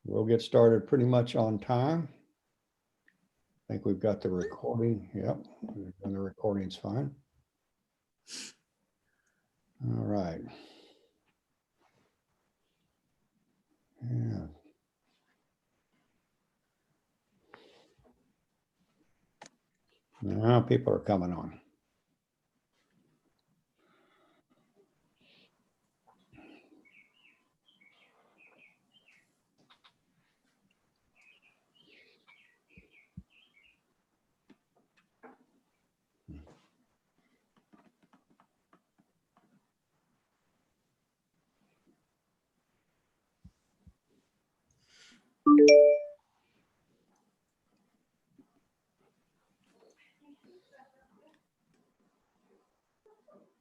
We'll get started pretty much on time. I think we've got the recording. Yep, and the recording's fine. All right. Yeah. Now people are coming on.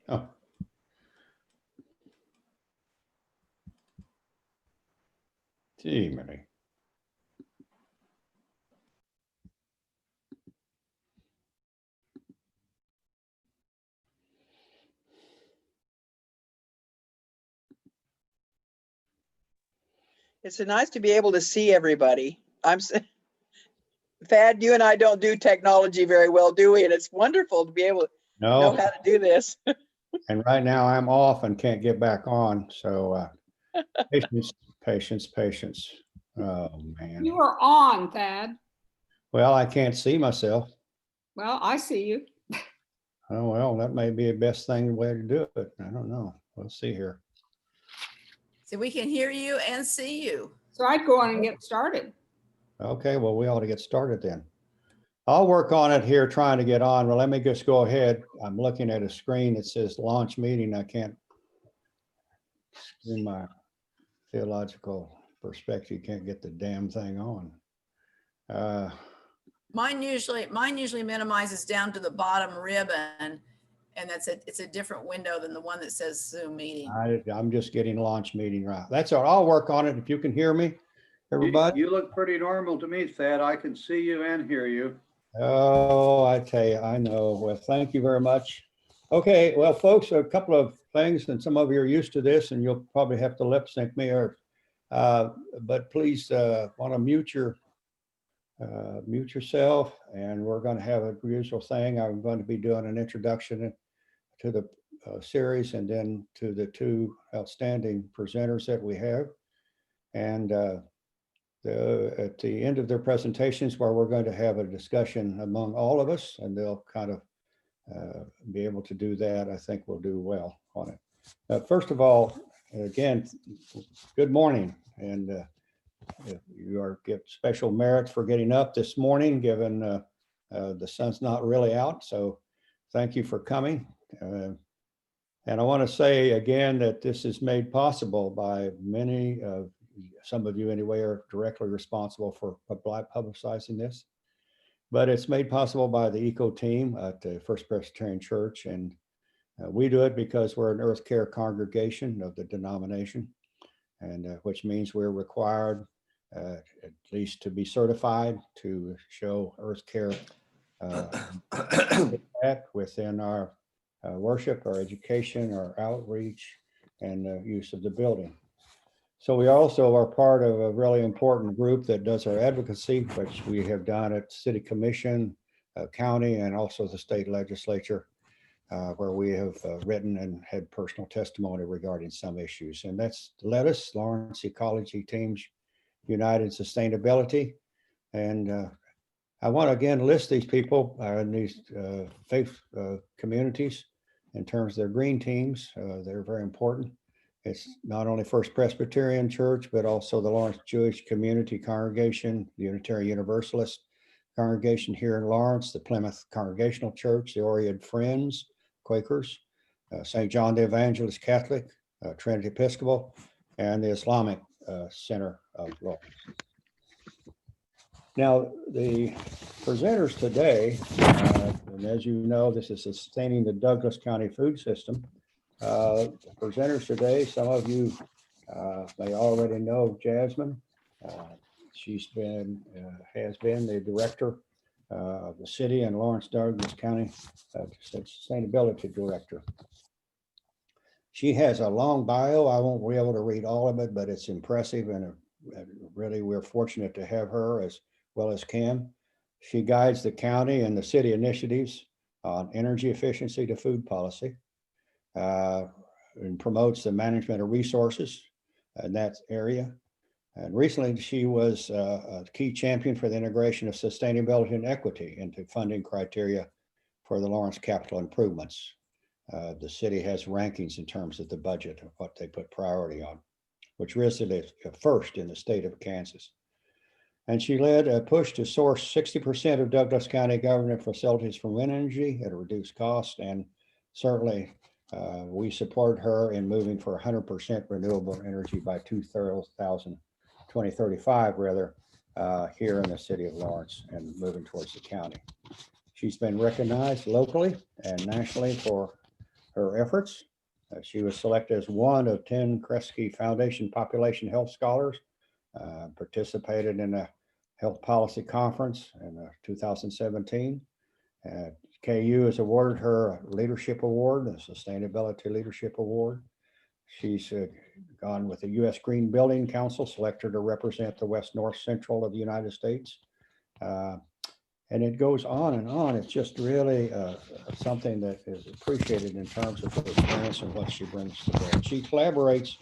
Oh. Gee, Minnie. It's nice to be able to see everybody. Thad, you and I don't do technology very well, do we? And it's wonderful to be able to know No, how to do this. and right now I'm off and can't get back on. So patience, patience, patience. Oh, man. You are on, Thad. Well, I can't see myself. Well, I see you. Oh, well, that may be the best thing, way to do it. I don't know. We'll see here. So we can hear you and see you. So I'd go on and get started. Okay, well, we ought to get started then. I'll work on it here trying to get on. Well, let me just go ahead. I'm looking at a screen that says launch meeting. I can't, in my theological perspective, can't get the damn thing on. Mine usually minimizes down to the bottom ribbon, and it's a different window than the one that says Zoom meeting. I'm just getting launch meeting right. That's all. I'll work on it if you can hear me, everybody. You look pretty normal to me, Thad. I can see you and hear you. Oh, I tell you, I know. Well, thank you very much. Okay, well, folks, a couple of things, and some of you are used to this, and you'll probably have to lip sync me, but please want to mute yourself, and we're going to have a usual thing. I'm going to be doing an introduction to the series, and then to the two outstanding presenters that we have, and at the end of their presentations, where we're going to have a discussion among all of us, and they'll kind of be able to do that. I think we'll do well on it. First of all, again, good morning, and you are get special merits for getting up this morning, given the sun's not really out. So thank you for coming. And I want to say again that this is made possible by many of some of you anyway are directly responsible for publicizing this, but it's made possible by the ECO team at the First Presbyterian Church. And we do it because we're an Earth Care congregation of the denomination, and which means we're required at least to be certified to show Earth Care within our worship, our education, our outreach, and use of the building. So we also are part of a really important group that does our advocacy, which we have done at City Commission, county, and also the state legislature, where we have written and had personal testimony regarding some issues. And that's LETUS, Lawrence Ecology Teams United Sustainability. And I want to again list these people in these faith communities in terms of their green teams. They're very important. It's not only First Presbyterian Church, but also the Lawrence Jewish Community Congregation, the Unitarian Universalist Congregation here in Lawrence, the Plymouth Congregational Church, the Oread Friends, Quakers, St. John the Evangelist Catholic, Trinity Episcopal, and the Islamic Center of Lawrence. Now, the presenters today, and as you know, this is Sustaining the Douglas County Food System. Presenters today, some of you may already know Jasmine. She's been, has been the director of the city and Lawrence Douglas County Sustainability Director. She has a long bio. I won't be able to read all of it, but it's impressive and Really, we're fortunate to have her as well as Kim. She guides the county and the city initiatives on energy efficiency to food policy, and promotes the management of resources in that area. And recently, she was a key champion for the integration of sustainability and equity into funding criteria for the Lawrence capital improvements. The city has rankings in terms of the budget of what they put priority on, which listed first in the state of Kansas. And she led a push to source 60% of Douglas County government facilities from wind energy at a reduced cost. And certainly we support her in moving for 100% renewable energy by 2035 rather, here in the city of Lawrence and moving towards the county. She's been recognized locally and nationally for her efforts. She was selected as one of 10 Kresge Foundation Population Health Scholars, participated in a health policy conference in 2017. KU has awarded her a leadership award, a sustainability leadership award. She's gone with the U.S. Green Building Council, selected to represent the West North Central of the United States. And it goes on and on. It's just really something that is appreciated in terms of her experience and what she brings to bear. She collaborates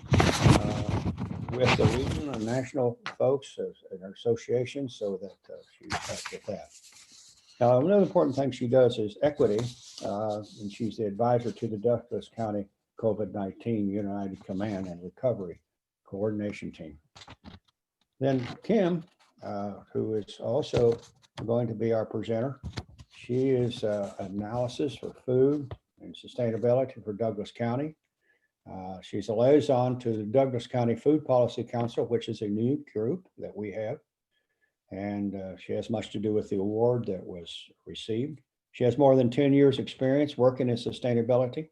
with the regional and national folks in her association so that she helps with that. Now, another important thing she does is equity, and she's the advisor to the Douglas County COVID-19 United Command and Recovery Coordination Team. Then Kim, who is also going to be our presenter. She is analysis for food and sustainability for Douglas County. She's a liaison to the Douglas County Food Policy Council, which is a new group that we have. And she has much to do with the award that was received. She has more than 10 years experience working in sustainability.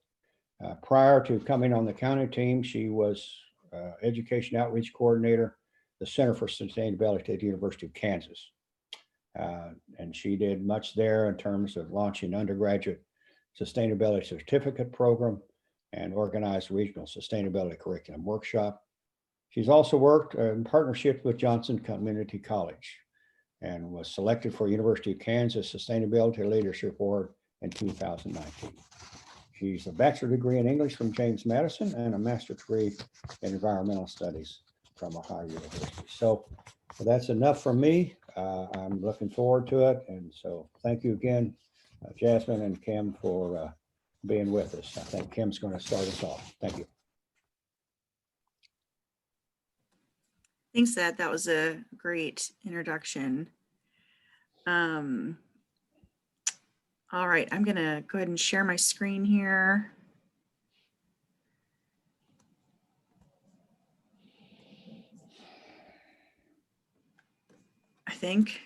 Prior to coming on the county team, she was education outreach coordinator, the Center for Sustainability at the University of Kansas. And she did much there in terms of launching undergraduate sustainability certificate program and organized regional sustainability curriculum workshop. She's also worked in partnership with Johnson Community College and was selected for University of Kansas Sustainability Leadership Award in 2019. She's a bachelor degree in English from James Madison and a master's degree in environmental studies from Ohio University. So that's enough from me. I'm looking forward to it. And so thank you again, Jasmine and Kim, for being with us. I think Kim's going to start us off. Thank you. Thanks, Ed. That was a great introduction. All right, I'm going to go ahead and share my screen here. I think.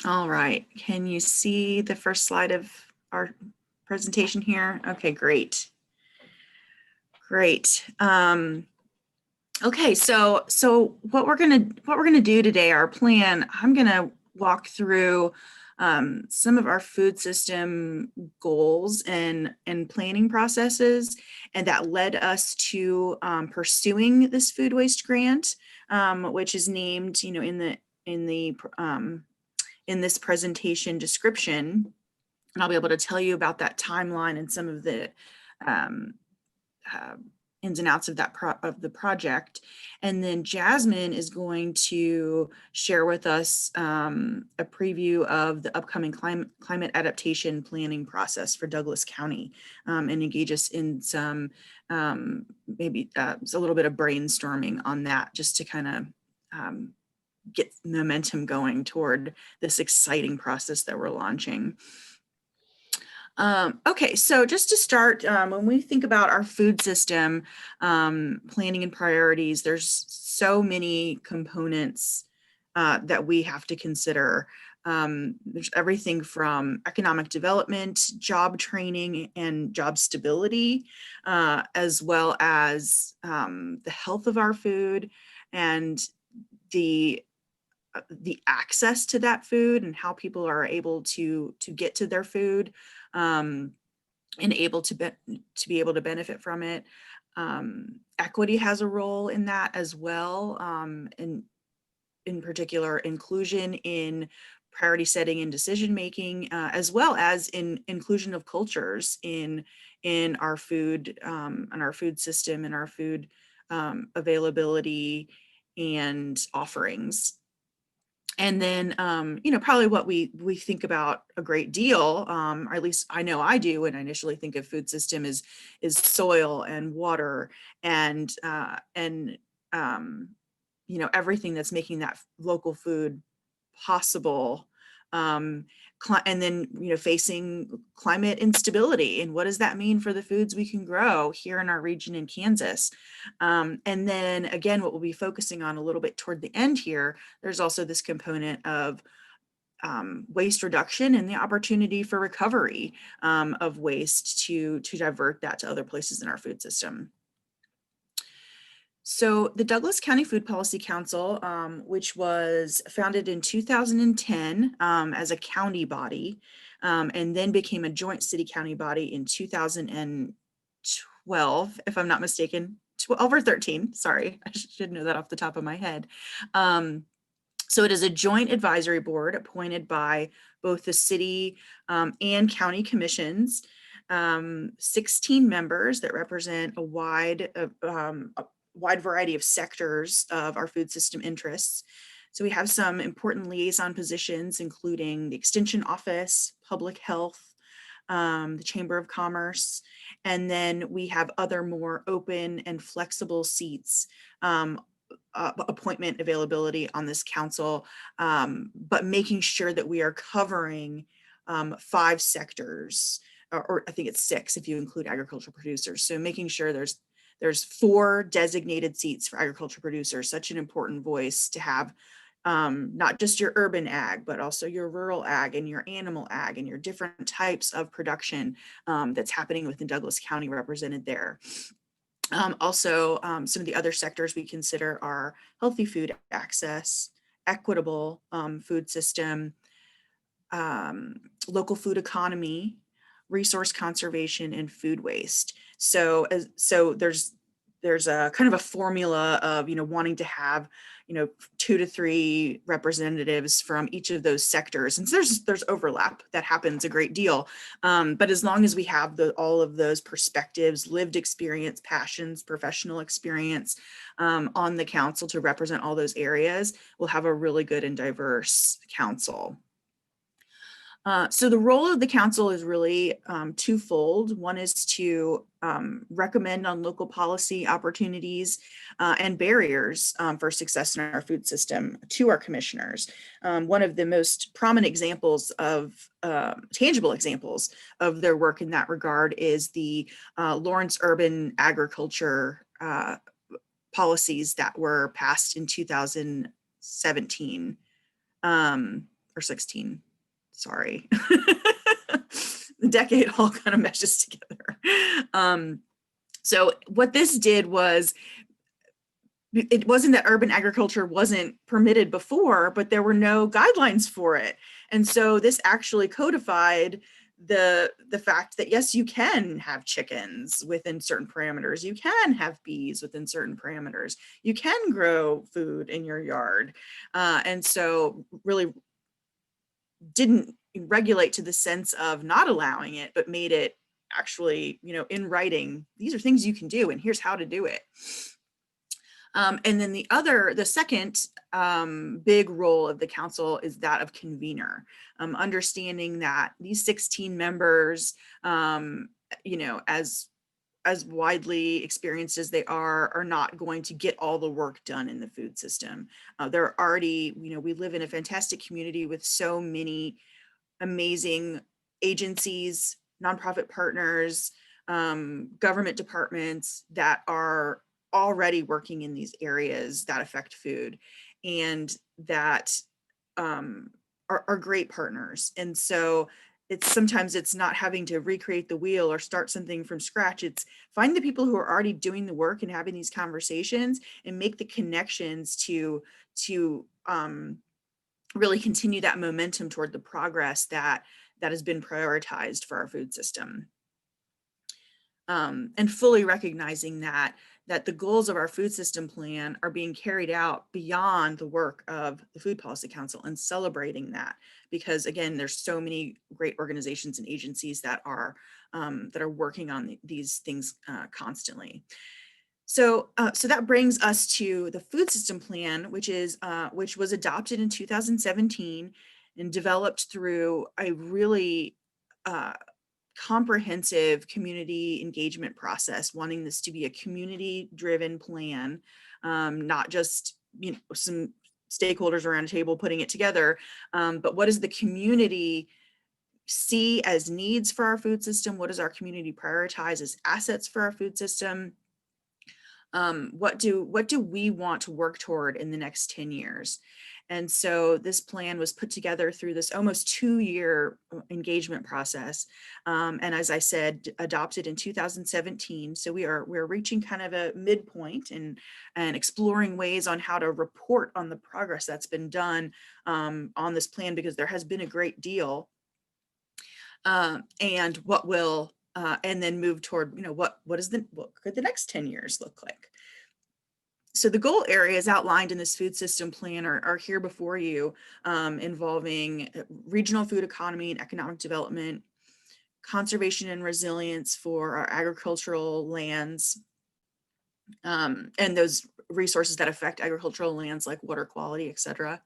All right, can you see the first slide of our presentation here? Okay, great. Great. Okay, so what we're gonna do today, our plan, I'm gonna walk through some of our food system goals and planning processes, and that led us to pursuing this food waste grant, which is named, you know, in this presentation description, and I'll be able to tell you about that timeline and some of the ins and outs of that of the project. And then Jasmine is going to share with us a preview of the upcoming climate adaptation planning process for Douglas County, and engage us in some maybe a little bit of brainstorming on that, just to kind of get momentum going toward this exciting process that we're launching. Okay, so just to start, when we think about our food system planning and priorities, there's so many components that we have to consider. There's everything from economic development, job training, and job stability, as well as the health of our food and the access to that food and how people are able to get to their food, and able to be able to benefit from it. Equity has a role in that as well, and in particular inclusion in priority setting and decision making, as well as in inclusion of cultures in our food, and our food system and our food availability and offerings. And then, probably what we think about a great deal, or at least I know I do when I initially think of food system, is soil and water and everything that's making that local food possible. And then, facing climate instability and what does that mean for the foods we can grow here in our region in Kansas. And then again, what we'll be focusing on a little bit toward the end here, there's also this component of waste reduction and the opportunity for recovery of waste to divert that to other places in our food system. So the Douglas County Food Policy Council, which was founded in 2010 as a county body, and then became a joint city-county body in 2012, if I'm not mistaken, 12 or 13, sorry, I should know that off the top of my head. So it is a joint advisory board appointed by both the city and county commissions, 16 members that represent a wide variety of sectors of our food system interests. So we have some important liaison positions, including the Extension Office, Public Health, the Chamber of Commerce, and then we have other more open and flexible seats, appointment availability on this council, but making sure that we are covering 5 sectors, or I think it's 6 if you include agricultural producers. So making sure there's 4 designated seats for agriculture producers, such an important voice to have, not just your urban ag, but also your rural ag and your animal ag and your different types of production that's happening within Douglas County represented there. Also, some of the other sectors we consider are healthy food access, equitable food system, local food economy, resource conservation, and food waste. So there's a kind of a formula of, wanting to have, 2 to 3 representatives from each of those sectors. And so there's overlap that happens a great deal. But as long as we have all of those perspectives, lived experience, passions, professional experience on the council to represent all those areas, we'll have a really good and diverse council. So the role of the council is really twofold. One is to recommend on local policy opportunities and barriers for success in our food system to our commissioners. One of the most prominent examples of tangible examples of their work in that regard is the Lawrence Urban Agriculture policies that were passed in 2017 or 16. Sorry, the decade all kind of meshes together. So what this did was, it wasn't that urban agriculture wasn't permitted before, but there were no guidelines for it. And so this actually codified the fact that, yes, you can have chickens within certain parameters. You can have bees within certain parameters. You can grow food in your yard. And so really didn't regulate to the sense of not allowing it, but made it actually, in writing, these are things you can do and here's how to do it. And then the second big role of the council is that of convener, understanding that these 16 members, as widely experienced as they are not going to get all the work done in the food system. They're already, we live in a fantastic community with so many amazing agencies, nonprofit partners, government departments that are already working in these areas that affect food and that are are great partners. And so sometimes it's not having to recreate the wheel or start something from scratch. It's find the people who are already doing the work and having these conversations and make the connections to really continue that momentum toward the progress that has been prioritized for our food system. And fully recognizing that the goals of our food system plan are being carried out beyond the work of the Food Policy Council, and celebrating that, because again, there's so many great organizations and agencies that are working on these things constantly. So that brings us to the food system plan, which was adopted in 2017 and developed through a really comprehensive community engagement process, wanting this to be a community-driven plan, not just some stakeholders around a table putting it together, but what does the community see as needs for our food system? What does our community prioritize as assets for our food system? What do we want to work toward in the next 10 years? And so this plan was put together through this almost 2-year engagement process. And as I said, adopted in 2017. So we're reaching kind of a midpoint and exploring ways on how to report on the progress that's been done on this plan, because there has been a great deal. And what will and then move toward, what could the next 10 years look like? So the goal areas outlined in this food system plan are here before you, involving regional food economy and economic development, conservation and resilience for our agricultural lands, and those resources that affect agricultural lands like water quality, et cetera.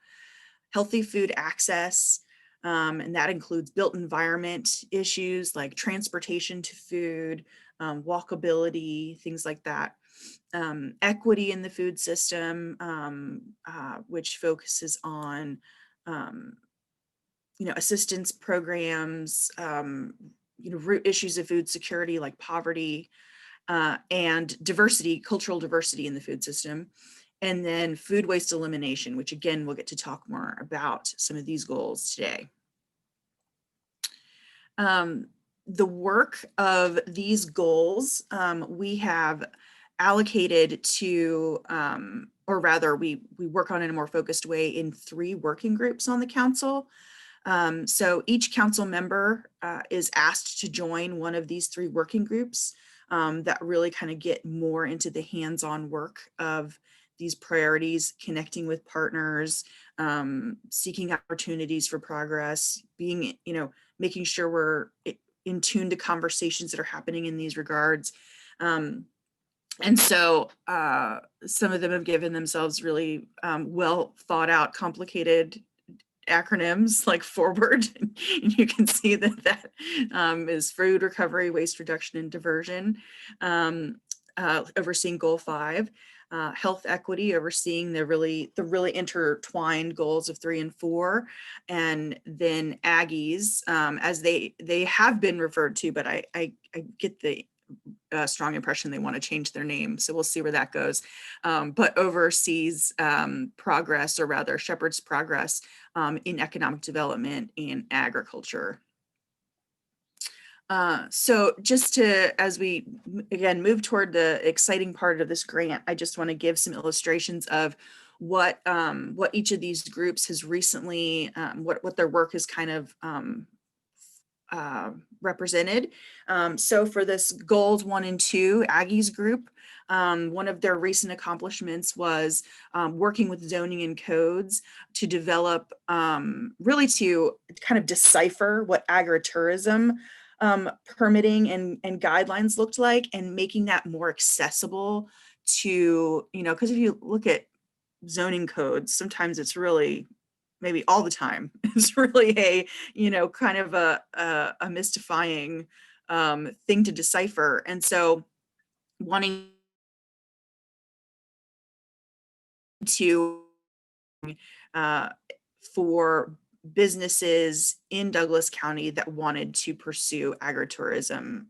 Healthy food access, and that includes built environment issues like transportation to food, walkability, things like that. Equity in the food system, which focuses on, assistance programs, root issues of food security like poverty, and diversity, cultural diversity in the food system. And then food waste elimination, which again, we'll get to talk more about some of these goals today. The work of these goals, we have allocated to, or rather we work on in a more focused way in 3 working groups on the council. So each council member is asked to join one of these 3 working groups that really kind of get more into the hands-on work of these priorities, connecting with partners, seeking opportunities for progress, being, making sure we're in tune to conversations that are happening in these regards. And so some of them have given themselves really well thought out, complicated acronyms like FORWARD. And you can see that is food recovery, waste reduction, and diversion, overseeing goal 5. Health equity, overseeing the really intertwined goals of 3 and 4, and then Aggies, as they have been referred to, but I get the strong impression they want to change their name, so we'll see where that goes. But oversees progress, or rather shepherds progress in economic development and agriculture. So just as we again move toward the exciting part of this grant, I just want to give some illustrations of what each of these groups has recently, what their work has kind of represented. So for this goals 1 and 2 Aggies group, one of their recent accomplishments was working with zoning and codes to develop, really to kind of decipher what agritourism permitting and guidelines looked like, and making that more accessible to, because if you look at zoning codes, sometimes it's really, maybe all the time, it's really a, kind of a mystifying thing to decipher. And so wanting to, for businesses in Douglas County that wanted to pursue agritourism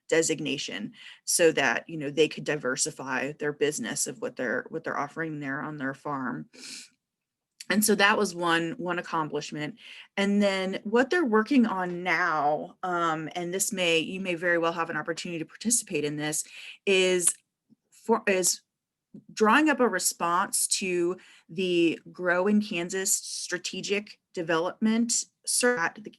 designation, so that they could diversify their business of what they're offering there on their farm. And so that was one accomplishment. And then what they're working on now, and you may very well have an opportunity to participate in this, is drawing up a response to the Grow in Kansas Strategic Development that the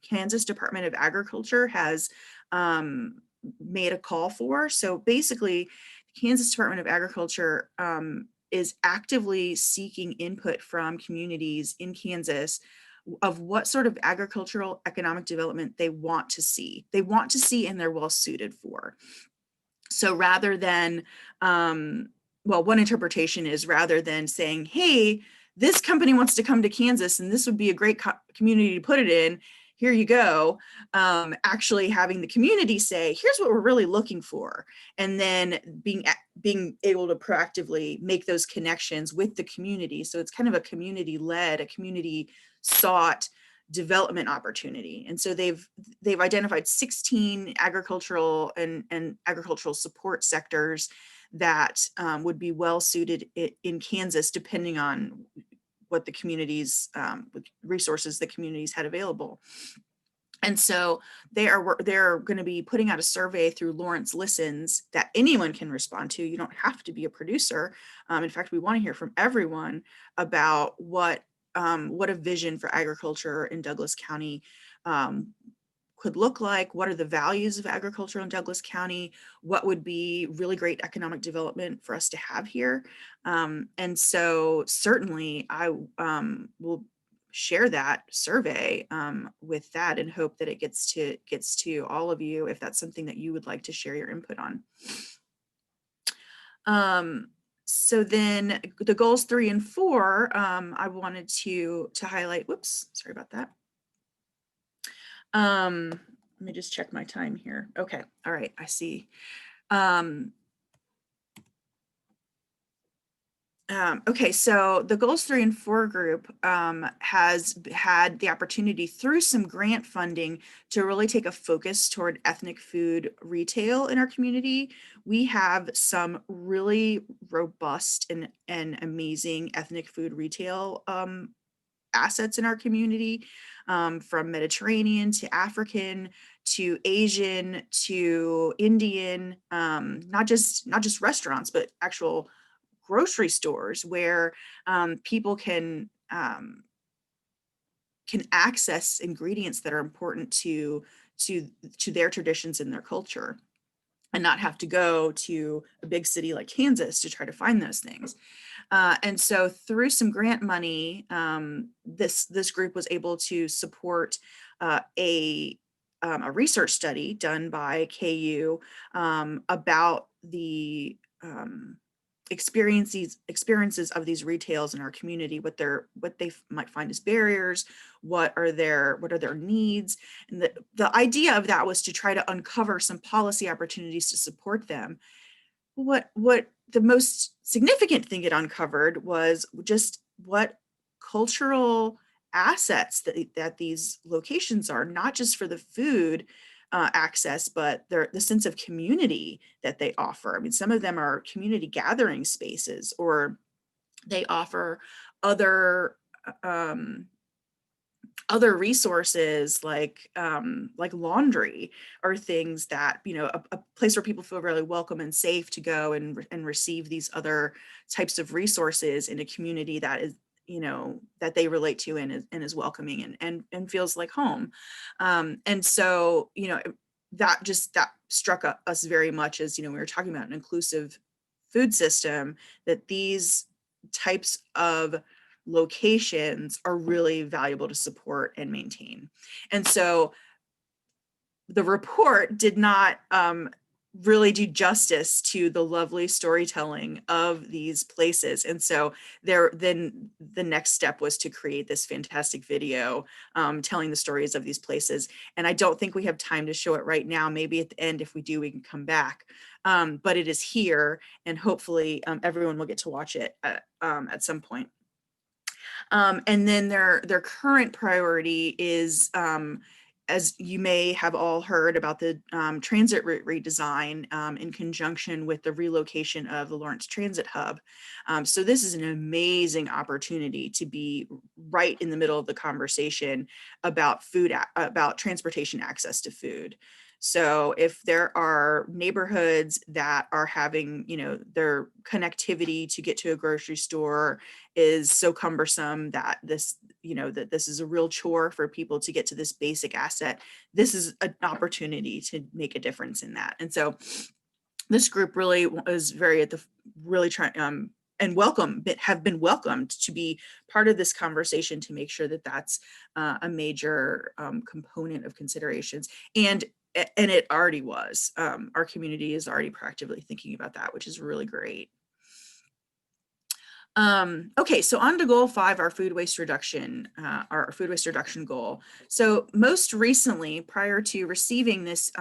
Kansas Department of Agriculture has made a call for. So basically, the Kansas Department of Agriculture is actively seeking input from communities in Kansas of what sort of agricultural economic development they want to see. They want to see and they're well suited for. So rather than, one interpretation is rather than saying, hey, this company wants to come to Kansas and this would be a great community to put it in, here you go, actually having the community say, here's what we're really looking for. And then being able to proactively make those connections with the community. So it's kind of a community-led, a community-sought development opportunity. And so they've identified 16 agricultural and agricultural support sectors that would be well suited in Kansas, depending on what the communities, resources the communities had available. And so they're going to be putting out a survey through Lawrence Listens that anyone can respond to. You don't have to be a producer. In fact, we want to hear from everyone about what a vision for agriculture in Douglas County could look like. What are the values of agriculture in Douglas County? What would be really great economic development for us to have here? And so certainly I will share that survey with that and hope that it gets to all of you if that's something that you would like to share your input on. So then the goals 3 and 4, I wanted to highlight, whoops, sorry about that. Let me just check my time here. Okay, all right, I see. Okay, so the goals 3 and 4 group has had the opportunity through some grant funding to really take a focus toward ethnic food retail in our community. We have some really robust and amazing ethnic food retail assets in our community, from Mediterranean to African to Asian to Indian, not just restaurants, but actual grocery stores where people can access ingredients that are important to their traditions and their culture, and not have to go to a big city like Kansas to try to find those things. And so through some grant money, this group was able to support a research study done by KU about the experiences of these retails in our community, what they might find as barriers, what are their needs. And the idea of that was to try to uncover some policy opportunities to support them. What the most significant thing it uncovered was just what cultural assets that these locations are, not just for the food access, but the sense of community that they offer. I mean, some of them are community gathering spaces, or they offer other resources like laundry, or things that, a place where people feel really welcome and safe to go and receive these other types of resources in a community that is, that they relate to and is welcoming and feels like home. And so, that struck us very much as, we were talking about an inclusive food system, that these types of locations are really valuable to support and maintain. And so the report did not really do justice to the lovely storytelling of these places. And so then the next step was to create this fantastic video telling the stories of these places. And I don't think we have time to show it right now. Maybe at the end, if we do, we can come back. But it is here, and hopefully everyone will get to watch it at some point. And then their current priority is as you may have all heard about the transit route redesign in conjunction with the relocation of the Lawrence Transit Hub. So this is an amazing opportunity to be right in the middle of the conversation about about transportation access to food. So if there are neighborhoods that are having, their connectivity to get to a grocery store is so cumbersome that that this is a real chore for people to get to this basic asset, this is an opportunity to make a difference in that. And so this group really was very at the really trying and have been welcomed to be part of this conversation to make sure that that's a major component of considerations. And it already was. Our community is already proactively thinking about that, which is really great. Okay, so on to goal 5, our food waste reduction goal. So most recently, prior to receiving this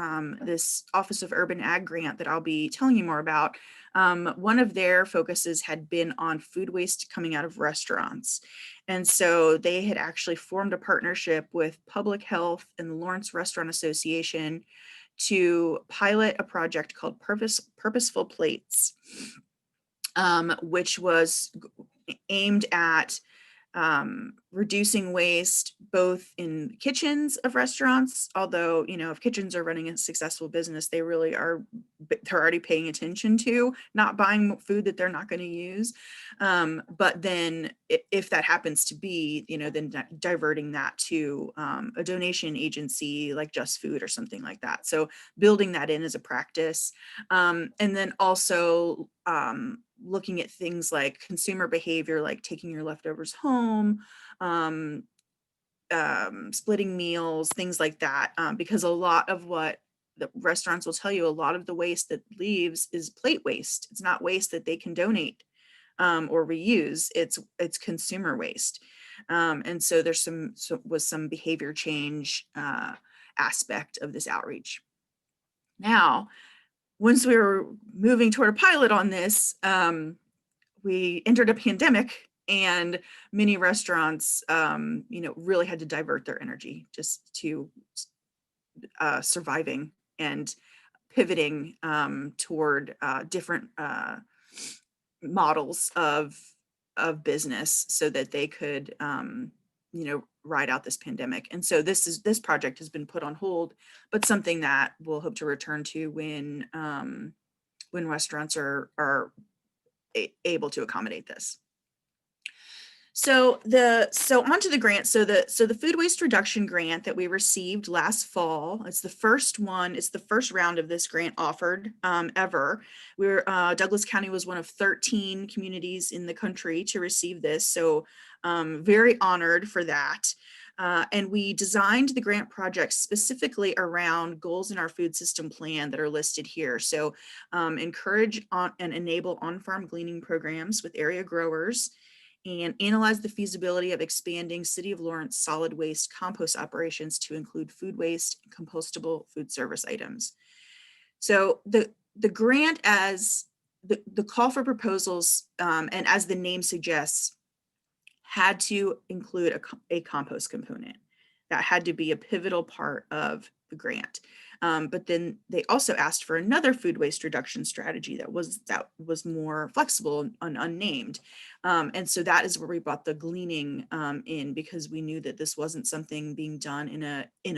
this Office of Urban Ag grant that I'll be telling you more about, one of their focuses had been on food waste coming out of restaurants. And so they had actually formed a partnership with Public Health and the Lawrence Restaurant Association to pilot a project called Purposeful Plates, which was aimed at reducing waste both in kitchens of restaurants, although, if kitchens are running a successful business, they're already paying attention to not buying food that they're not going to use. But then if that happens to be, then diverting that to a donation agency like Just Food or something like that. So building that in as a practice. And then also looking at things like consumer behavior, like taking your leftovers home, splitting meals, things like that, because a lot of what the restaurants will tell you, a lot of the waste that leaves is plate waste. It's not waste that they can donate or reuse. It's consumer waste. And so there's some behavior change aspect of this outreach. Now, once we were moving toward a pilot on this, we entered a pandemic, and many restaurants, really had to divert their energy just to surviving and pivoting toward different models of business so that they could, ride out this pandemic. And so this project has been put on hold, but something that we'll hope to return to when restaurants are able to accommodate this. So onto the grant. So the food waste reduction grant that we received last fall, it's the first one. It's the first round of this grant offered ever. Douglas County was one of 13 communities in the country to receive this. So very honored for that. And we designed the grant project specifically around goals in our food system plan that are listed here. So encourage and enable on-farm gleaning programs with area growers, and analyze the feasibility of expanding City of Lawrence solid waste compost operations to include food waste and compostable food service items. So the grant, as the call for proposals, and as the name suggests, had to include a compost component. That had to be a pivotal part of the grant. But then they also asked for another food waste reduction strategy that was more flexible and unnamed. And so that is where we brought the gleaning in, because we knew that this wasn't something being done in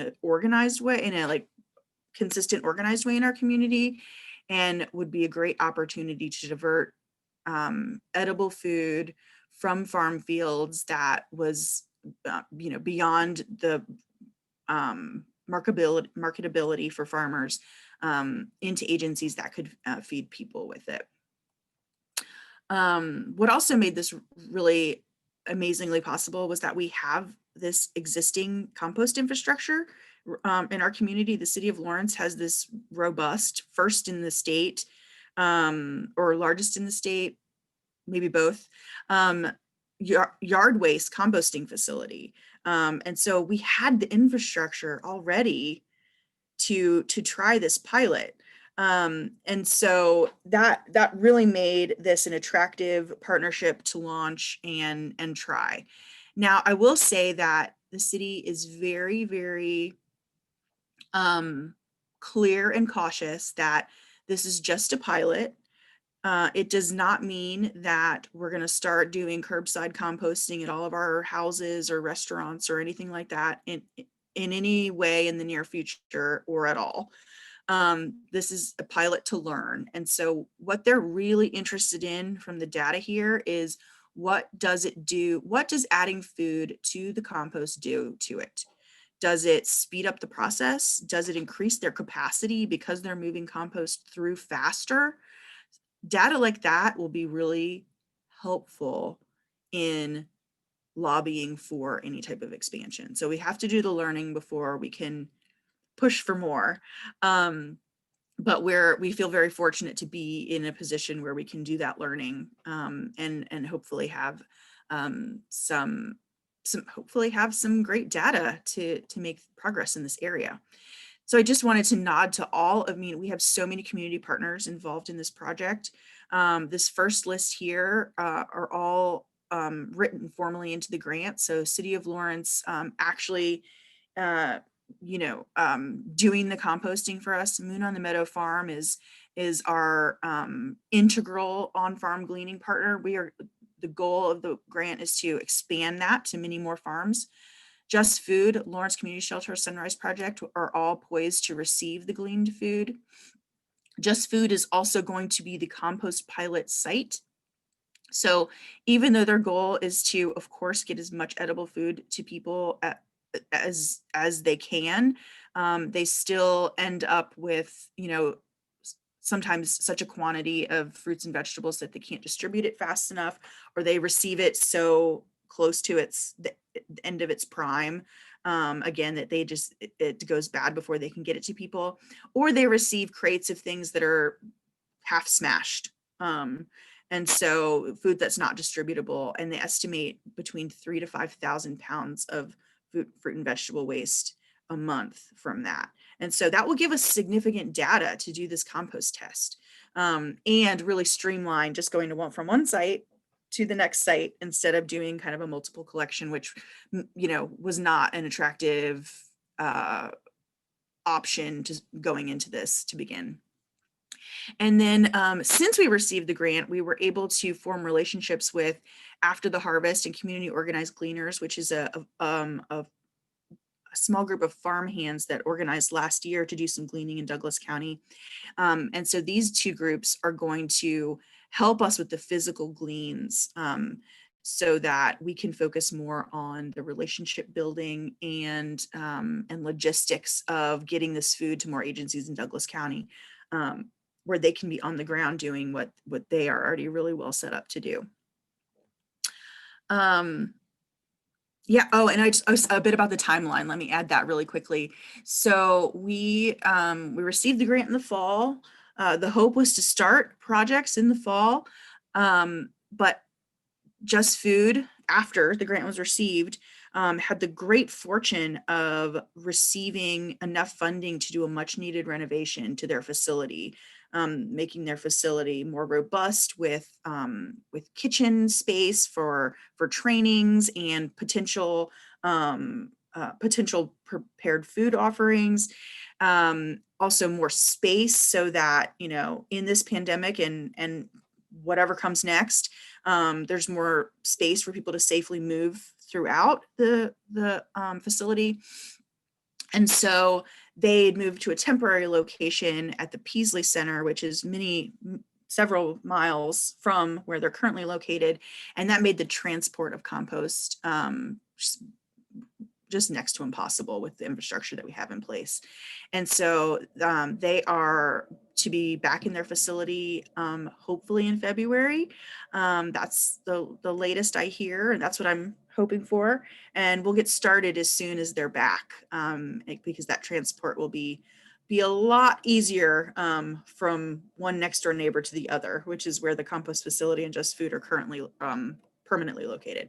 a organized way, in a consistent organized way in our community, and would be a great opportunity to divert edible food from farm fields that was beyond the marketability for farmers into agencies that could feed people with it. What also made this really amazingly possible was that we have this existing compost infrastructure in our community. The City of Lawrence has this robust, first in the state, or largest in the state, maybe both, yard waste composting facility. And so we had the infrastructure already to try this pilot. And so that really made this an attractive partnership to launch and try. Now, I will say that the city is very, very clear and cautious that this is just a pilot. It does not mean that we're going to start doing curbside composting at all of our houses or restaurants or anything like that in any way in the near future or at all. This is a pilot to learn. And so what they're really interested in from the data here is, what does it do? What does adding food to the compost do to it? Does it speed up the process? Does it increase their capacity because they're moving compost through faster? Data like that will be really helpful in lobbying for any type of expansion. So we have to do the learning before we can push for more. But we feel very fortunate to be in a position where we can do that learning, and hopefully have some great data to make progress in this area. So I just wanted to nod to all. I mean, we have so many community partners involved in this project. This first list here are all written formally into the grant. So City of Lawrence actually, doing the composting for us. Moon on the Meadow Farm is our integral on-farm gleaning partner. The goal of the grant is to expand that to many more farms. Just Food, Lawrence Community Shelter, Sunrise Project are all poised to receive the gleaned food. Just Food is also going to be the compost pilot site. So even though their goal is to, of course, get as much edible food to people as they can, they still end up with, sometimes such a quantity of fruits and vegetables that they can't distribute it fast enough, or they receive it so close to the end of its prime, again, that it goes bad before they can get it to people, or they receive crates of things that are half smashed. And so food that's not distributable, and they estimate between 3,000 to 5,000 pounds of fruit and vegetable waste a month from that. And so that will give us significant data to do this compost test, and really streamline just going from one site to the next site instead of doing kind of a multiple collection, which, was not an attractive option to going into this to begin. And then since we received the grant, we were able to form relationships with After the Harvest and Community Organized Gleaners, which is a small group of farm hands that organized last year to do some gleaning in Douglas County. And so these two groups are going to help us with the physical gleans, so that we can focus more on the relationship building and logistics of getting this food to more agencies in Douglas County, where they can be on the ground doing what they are already really well set up to do. Yeah. Oh, and a bit about the timeline. Let me add that really quickly. So we received the grant in the fall. The hope was to start projects in the fall, but Just Food, after the grant was received, had the great fortune of receiving enough funding to do a much needed renovation to their facility, making their facility more robust with kitchen space for trainings and potential prepared food offerings. Also more space so that, in this pandemic and whatever comes next, there's more space for people to safely move throughout the facility. And so they had moved to a temporary location at the Peasley Center, which is several miles from where they're currently located. And that made the transport of compost just next to impossible with the infrastructure that we have in place. And so they are to be back in their facility, hopefully in February. That's the latest I hear, and that's what I'm hoping for. And we'll get started as soon as they're back, because that transport will be a lot easier from one next door neighbor to the other, which is where the compost facility and Just Food are currently permanently located.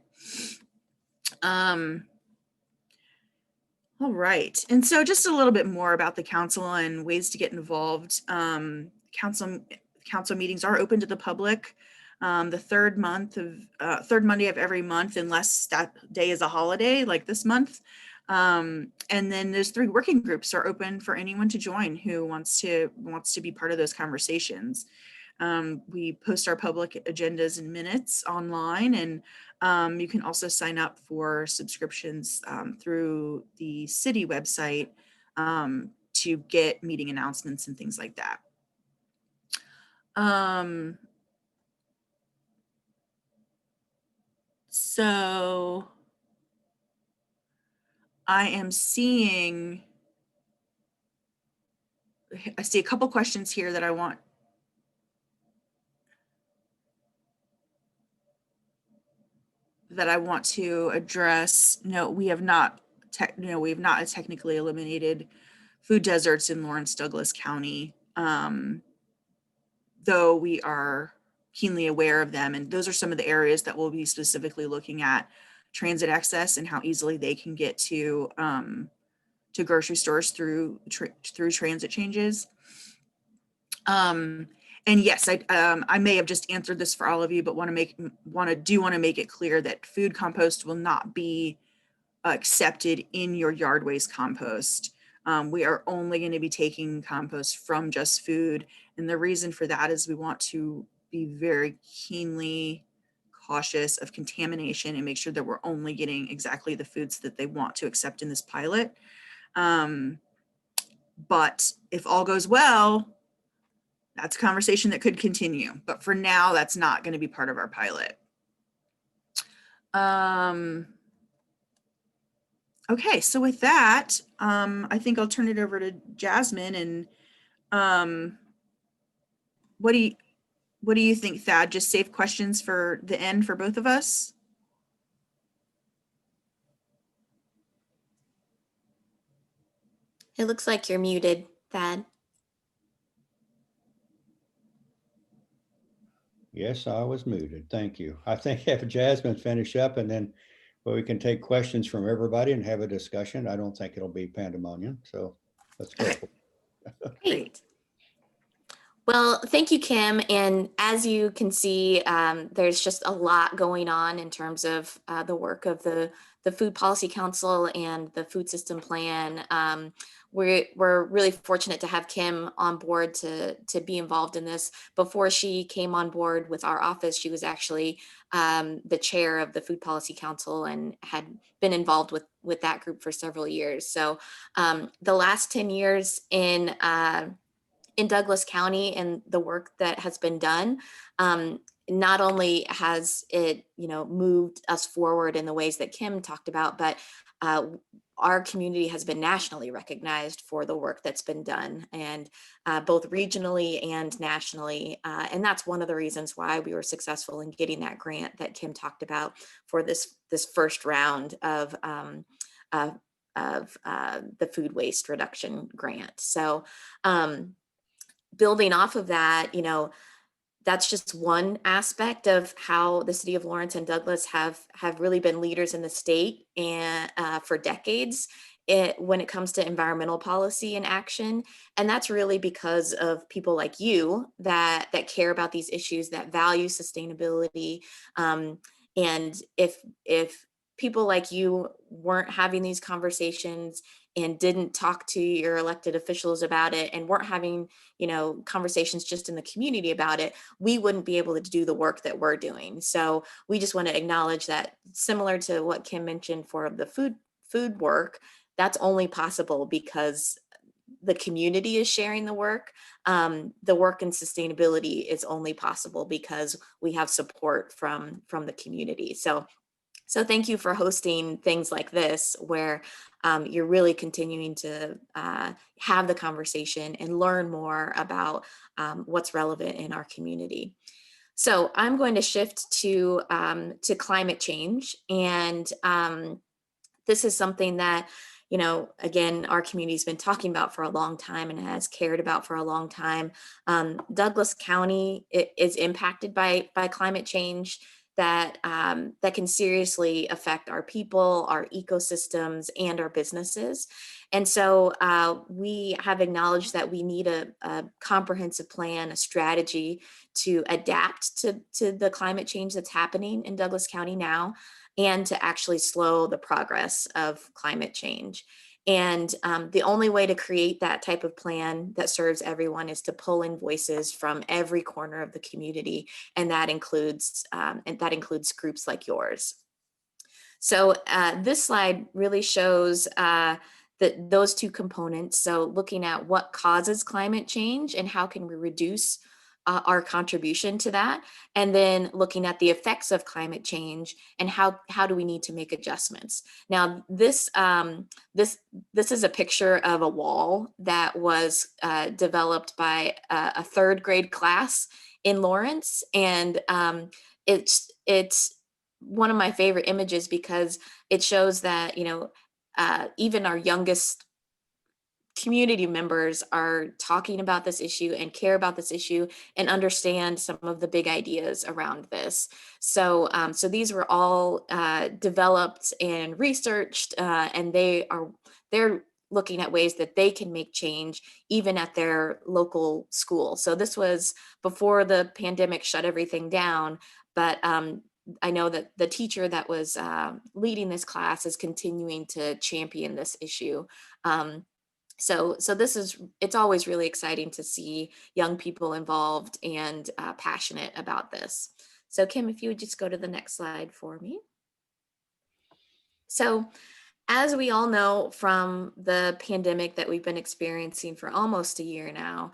All right, and so just a little bit more about the council and ways to get involved. Council meetings are open to the public the third Monday of every month, unless that day is a holiday like this month. And then those 3 working groups are open for anyone to join who wants to be part of those conversations. We post our public agendas and minutes online, and you can also sign up for subscriptions through the city website to get meeting announcements and things like that. So I see a couple questions here that I want to address. No, we have not technically eliminated food deserts in Lawrence Douglas County, though we are keenly aware of them. And those are some of the areas that we'll be specifically looking at: transit access and how easily they can get to grocery stores through transit changes. And yes, I may have just answered this for all of you, but want to make it clear that food compost will not be accepted in your yard waste compost. We are only going to be taking compost from Just Food. And the reason for that is we want to be very keenly cautious of contamination and make sure that we're only getting exactly the foods that they want to accept in this pilot. But if all goes well, that's a conversation that could continue. But for now, that's not going to be part of our pilot. Okay, so with that, I think I'll turn it over to Jasmine. And what do you think, Thad? Just save questions for the end for both of us? It looks like you're muted, Thad. Yes, I was muted. Thank you. I think have Jasmine finish up and then we can take questions from everybody and have a discussion. I don't think it'll be pandemonium. So let's go. Great. Well, thank you, Kim. And as you can see, there's just a lot going on in terms of the work of the Food Policy Council and the Food System Plan. We're really fortunate to have Kim on board to be involved in this. Before she came on board with our office, she was actually the chair of the Food Policy Council and had been involved with that group for several years. So the last 10 years in Douglas County and the work that has been done, not only has it, moved us forward in the ways that Kim talked about, but our community has been nationally recognized for the work that's been done, and both regionally and nationally. And that's one of the reasons why we were successful in getting that grant that Kim talked about for this first round of the food waste reduction grant. So building off of that, that's just one aspect of how the city of Lawrence and Douglas have really been leaders in the state and for decades when it comes to environmental policy and action. And that's really because of people like you that care about these issues, that value sustainability. And if people like you weren't having these conversations and didn't talk to your elected officials about it and weren't having, conversations just in the community about it, we wouldn't be able to do the work that we're doing. So we just want to acknowledge that, similar to what Kim mentioned for the food work, that's only possible because the community is sharing the work. The work in sustainability is only possible because we have support from the community. So thank you for hosting things like this, where you're really continuing to have the conversation and learn more about what's relevant in our community. So I'm going to shift to climate change. And this is something that, again, our community's been talking about for a long time and has cared about for a long time. Douglas County is impacted by climate change. that can seriously affect our people, our ecosystems, and our businesses. And so we have acknowledged that we need a comprehensive plan, a strategy to adapt to the climate change that's happening in Douglas County now, and to actually slow the progress of climate change. And the only way to create that type of plan that serves everyone is to pull in voices from every corner of the community, and that includes groups like yours. So this slide really shows those two components. So looking at what causes climate change and how can we reduce our contribution to that, and then looking at the effects of climate change and how do we need to make adjustments. Now, this is a picture of a wall that was developed by a third grade class in Lawrence, and it's one of my favorite images because it shows that, you know, even our youngest community members are talking about this issue and care about this issue and understand some of the big ideas around this. So, so these were all developed and researched, and they're looking at ways that they can make change even at their local school. So this was before the pandemic shut everything down, but I know that the teacher that was leading this class is continuing to champion this issue. So it's always really exciting to see young people involved and passionate about this. So Kim, if you would just go to the next slide for me. So as we all know from the pandemic that we've been experiencing for almost a year now,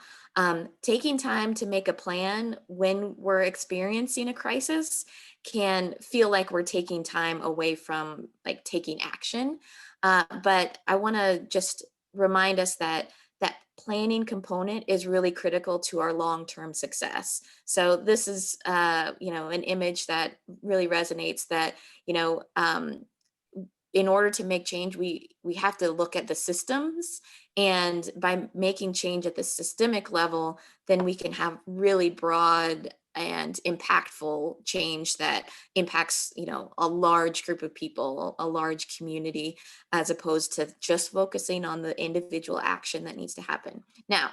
taking time to make a plan when we're experiencing a crisis can feel like we're taking time away from like taking action. But I want to just remind us that that planning component is really critical to our long-term success. So this is, you know, an image that really resonates that, you know, in order to make change, we have to look at the systems, and by making change at the systemic level, then we can have really broad and impactful change that impacts, you know, a large group of people, a large community, as opposed to just focusing on the individual action that needs to happen. Now,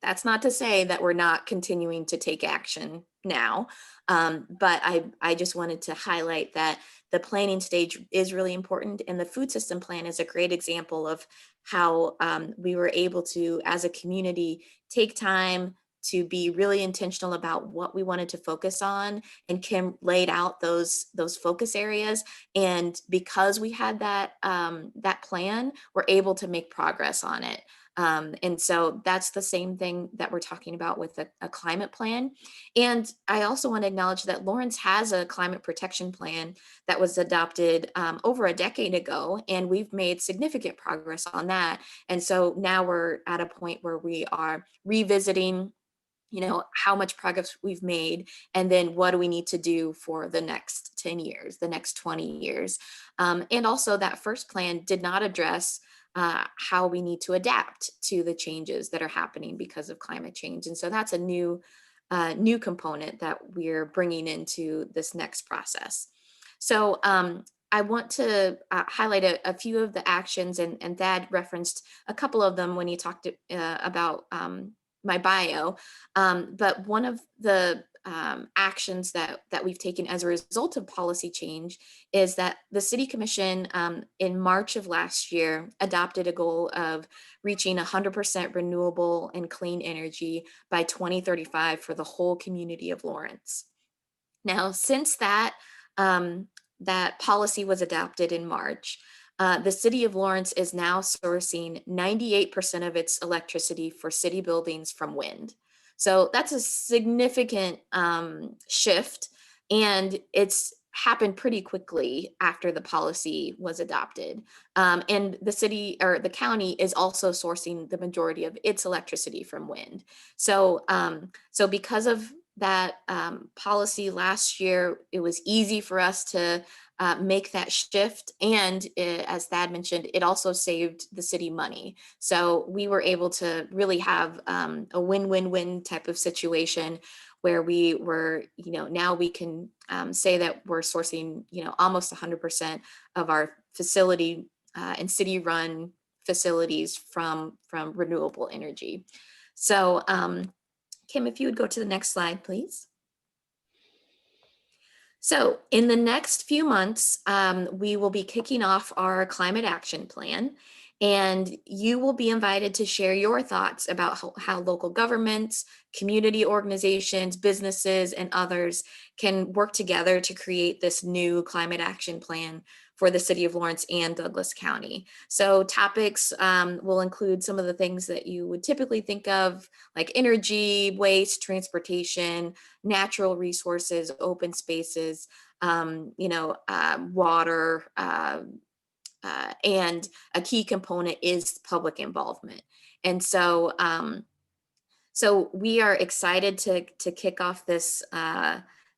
that's not to say that we're not continuing to take action now, but I just wanted to highlight that the planning stage is really important, and the food system plan is a great example of how we were able to, as a community, take time to be really intentional about what we wanted to focus on, and Kim laid out those focus areas. And because we had that that plan, we're able to make progress on it. And so that's the same thing that we're talking about with a climate plan. And I also want to acknowledge that Lawrence has a climate protection plan that was adopted over a decade ago, and we've made significant progress on that. And so now we're at a point where we are revisiting, you know, how much progress we've made, and then what do we need to do for the next 10 years, the next 20 years. And also that first plan did not address how we need to adapt to the changes that are happening because of climate change. And so that's a new component that we're bringing into this next process. So I want to highlight a few of the actions, and Thad referenced a couple of them when he talked about my bio. But one of the actions that we've taken as a result of policy change is that the City Commission in March of last year adopted a goal of reaching 100% renewable and clean energy by 2035 for the whole community of Lawrence. Now, since that that policy was adopted in March, the City of Lawrence is now sourcing 98% of its electricity for city buildings from wind. So that's a significant shift, and it's happened pretty quickly after the policy was adopted. And the city, or the county, is also sourcing the majority of its electricity from wind. So, so because of that policy last year, it was easy for us to make that shift. And as Thad mentioned, it also saved the city money. So we were able to really have a win-win-win type of situation where we were, now we can say that we're sourcing, almost 100% of our facility and city-run facilities from renewable energy. So Kim, if you would go to the next slide, please. So in the next few months, we will be kicking off our climate action plan, and you will be invited to share your thoughts about how local governments, community organizations, businesses, and others can work together to create this new climate action plan for the city of Lawrence and Douglas County. So topics will include some of the things that you would typically think of, like energy, waste, transportation, natural resources, open spaces, water, and a key component is public involvement. And so, so we are excited to kick off this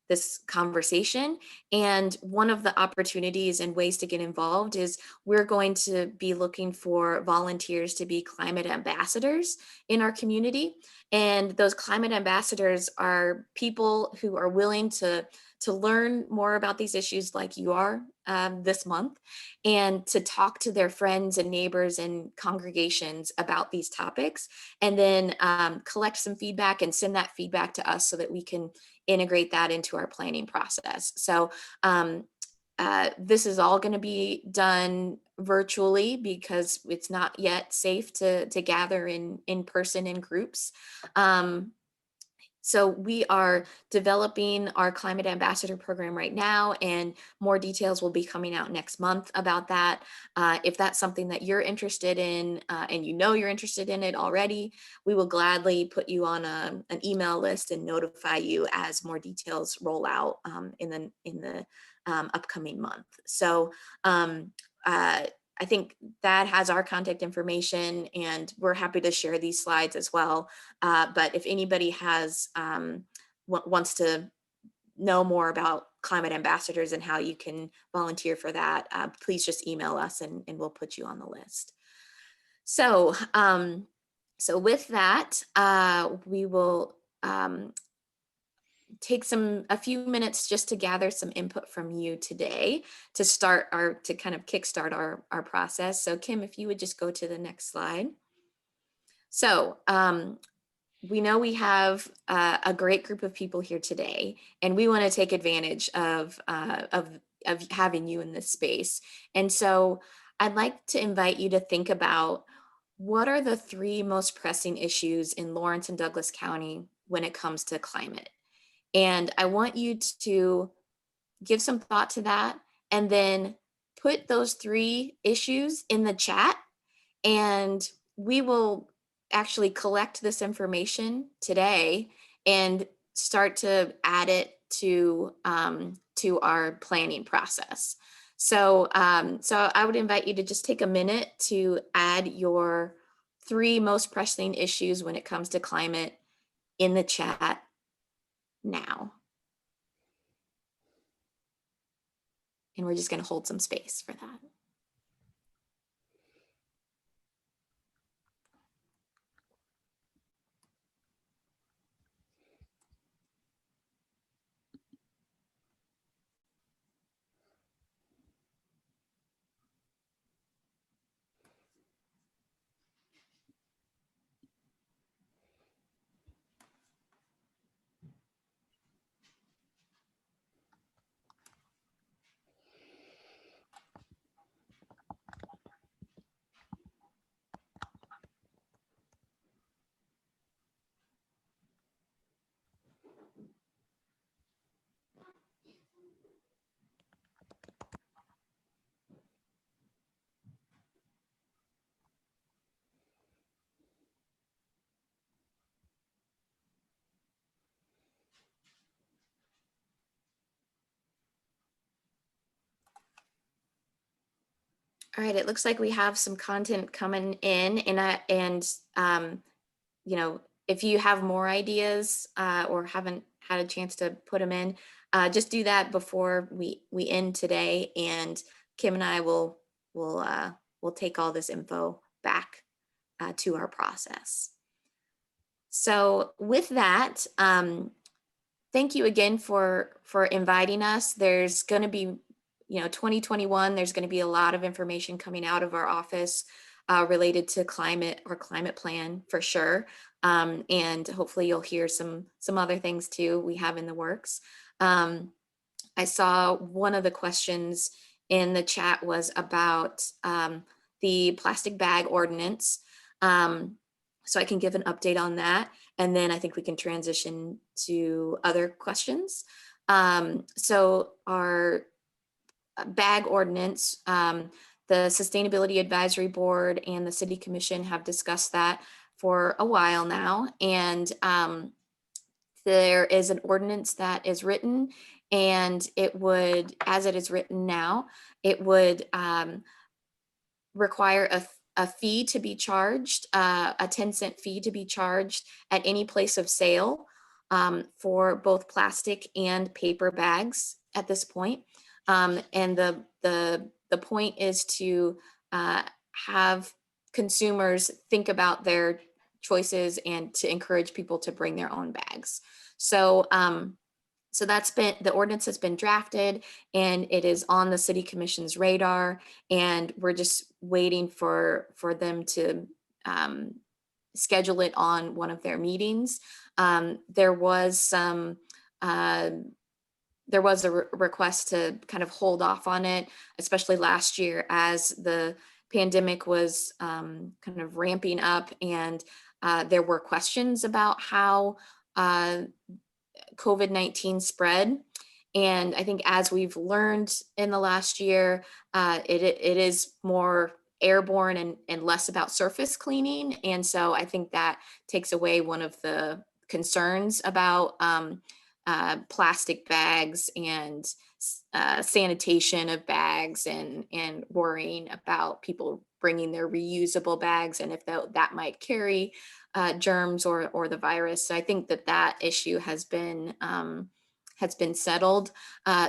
this conversation. And one of the opportunities and ways to get involved is we're going to be looking for volunteers to be climate ambassadors in our community. And those climate ambassadors are people who are willing to learn more about these issues like you are this month, and to talk to their friends and neighbors and congregations about these topics, and then collect some feedback and send that feedback to us so that we can integrate that into our planning process. So this is all going to be done virtually because it's not yet safe to gather in person in groups. So we are developing our climate ambassador program right now, and more details will be coming out next month about that. If that's something that you're interested in, and you're interested in it already, we will gladly put you on an email list and notify you as more details roll out in the upcoming month. So I think that has our contact information, and we're happy to share these slides as well. But if anybody has wants to know more about climate ambassadors and how you can volunteer for that, please just email us and we'll put you on the list. So, so with that, we will take a few minutes just to gather some input from you today to kind of kickstart our process. So Kim, if you would just go to the next slide. So we know we have a great group of people here today, and we want to take advantage of having you in this space. And so I'd like to invite you to think about, what are the 3 most pressing issues in Lawrence and Douglas County when it comes to climate? And I want you to give some thought to that, and then put those 3 issues in the chat, and we will actually collect this information today and start to add it to our planning process. So, so I would invite you to just take a minute to add your 3 most pressing issues when it comes to climate in the chat now. And we're just going to hold some space for that. All right, it looks like we have some content coming in, and if you have more ideas or haven't had a chance to put them in, just do that before we end today, and Kim and I will take all this info back to our process. So with that, thank you again for inviting us. There's going to be, 2021, there's going to be a lot of information coming out of our office related to climate or climate plan for sure. And hopefully you'll hear some other things too we have in the works. I saw one of the questions in the chat was about the plastic bag ordinance. So I can give an update on that. And then I think we can transition to other questions. So our bag ordinance, the Sustainability Advisory Board and the City Commission have discussed that for a while now. And there is an ordinance that is written, and it would, as it is written now, it would require a fee to be charged, a 10-cent fee to be charged at any place of sale for both plastic and paper bags at this point. And the point is to have consumers think about their choices and to encourage people to bring their own bags. So so the ordinance has been drafted and it is on the City Commission's radar, and we're just waiting for them to schedule it on one of their meetings. There was a request to kind of hold off on it, especially last year as the pandemic was kind of ramping up, and there were questions about how COVID-19 spread. And I think as we've learned in the last year, it is more airborne and less about surface cleaning. And so I think that takes away one of the concerns about plastic bags and sanitation of bags and worrying about people bringing their reusable bags and if that might carry germs or the virus. So I think that issue has been settled.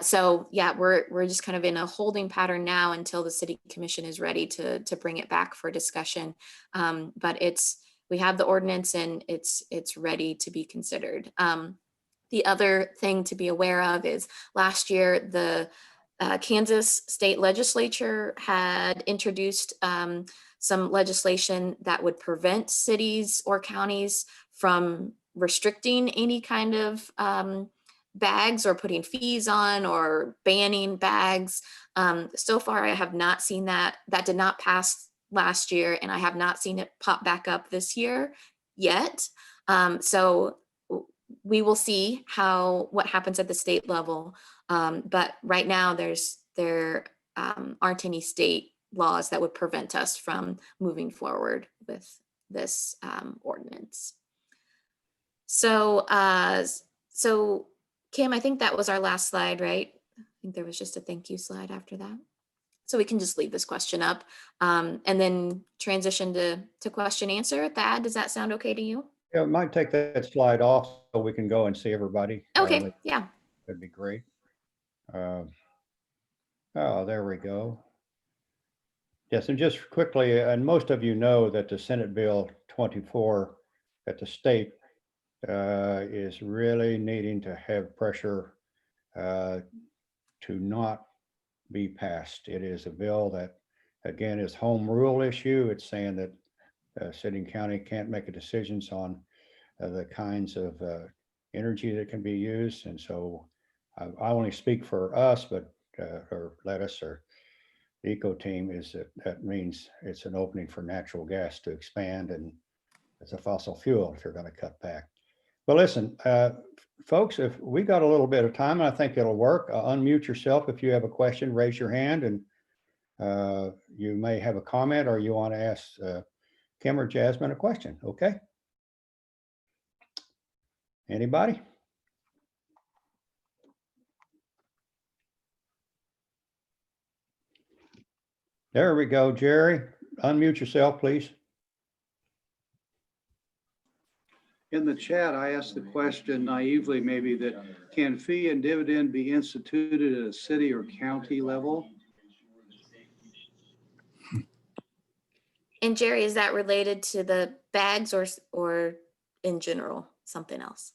So yeah, we're just kind of in a holding pattern now until the City Commission is ready to bring it back for discussion. But we have the ordinance and it's ready to be considered. The other thing to be aware of is last year, the Kansas State Legislature had introduced some legislation that would prevent cities or counties from restricting any kind of bags or putting fees on or banning bags. So far, I have not seen that. That did not pass last year, and I have not seen it pop back up this year yet. So we will see what happens at the state level. But right now there aren't any state laws that would prevent us from moving forward with this ordinance. So Kim, I think that was our last slide, right? I think there was just a thank you slide after that. So we can just leave this question up and then transition to question answer. Thad, does that sound okay to you? Yeah, it might take that slide off so we can go and see everybody. Okay, yeah. That'd be great. Oh, there we go. Yes, and just quickly, and most of you know that the Senate Bill 24 at the state is really needing to have pressure to not be passed. It is a bill that, again, is home rule issue. It's saying that city and county can't make decisions on the kinds of energy that can be used. And so I only speak for us, but or Lettuce or the eco team is that means it's an opening for natural gas to expand, and it's a fossil fuel if you're going to cut back. But listen, folks, if we got a little bit of time, I think it'll work. Unmute yourself if you have a question, raise your hand, and you may have a comment or you want to ask Kim or Jasmine a question. Okay. Anybody? There we go, Jerry. Unmute yourself, please. In the chat, I asked the question naively, maybe, that can fee and dividend be instituted at a city or county level? And Jerry, is that related to the bags or in general, something else?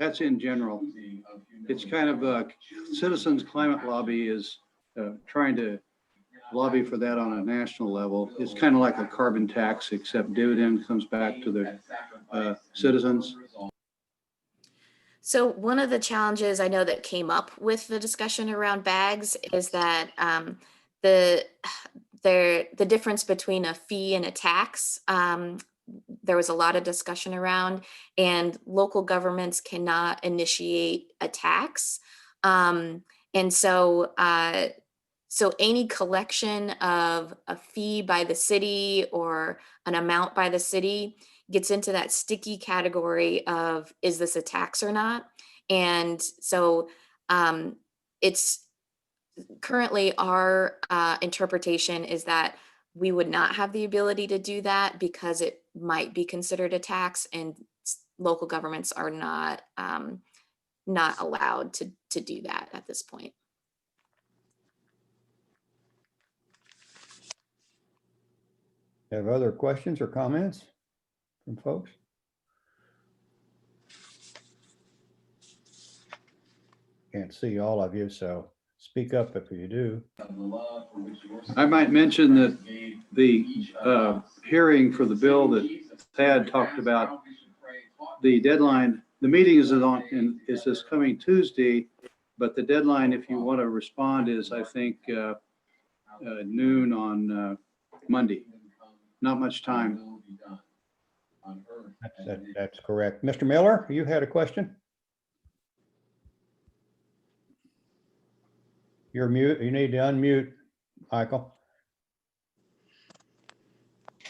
That's in general. It's kind of Citizens Climate Lobby is trying to lobby for that on a national level. It's kind of like a carbon tax, except dividend comes back to the citizens. So one of the challenges I know that came up with the discussion around bags is that the difference between a fee and a tax, there was a lot of discussion around, and local governments cannot initiate a tax. And so any collection of a fee by the city or an amount by the city gets into that sticky category of, is this a tax or not? And so it's currently our interpretation is that we would not have the ability to do that because it might be considered a tax, and local governments are not allowed to do that at this point. Have other questions or comments from folks? Can't see all of you, so speak up if you do. I might mention that the hearing for the bill that Thad talked about, the deadline, the meeting is this coming Tuesday, but the deadline, if you want to respond, is I think noon on Monday. Not much time. That's correct. Mr. Miller, you had a question? You're mute. You need to unmute, Michael.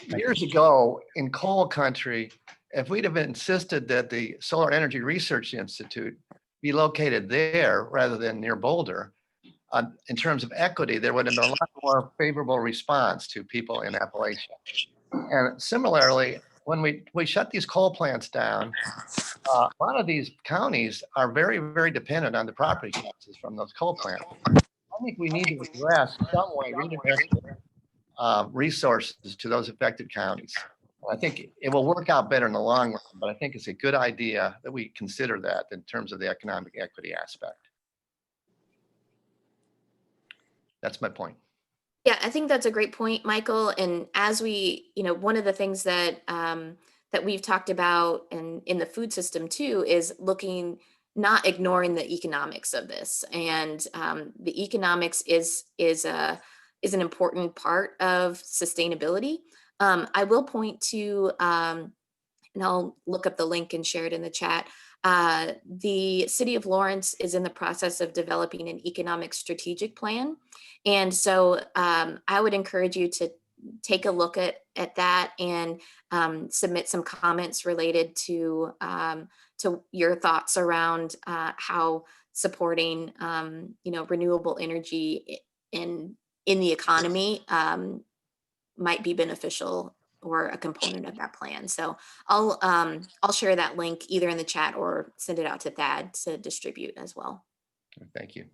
Years ago in coal country, if we'd have insisted that the Solar Energy Research Institute be located there rather than near Boulder, in terms of equity, there would have been a lot more favorable response to people in Appalachia. And similarly, when we shut these coal plants down, a lot of these counties are very, very dependent on the property taxes from those coal plants. I think we need to address some way resources to those affected counties. I think it will work out better in the long run, but I think it's a good idea that we consider that in terms of the economic equity aspect. That's my point. Yeah, I think that's a great point, Michael. And as we, one of the things that that we've talked about in the food system too is not ignoring the economics of this. And the economics is an important part of sustainability. I will point to, and I'll look up the link and share it in the chat. The City of Lawrence is in the process of developing an economic strategic plan. And so I would encourage you to take a look at that and submit some comments related to your thoughts around how supporting renewable energy in the economy might be beneficial or a component of that plan. So I'll share that link either in the chat or send it out to Thad to distribute as well. Thank you.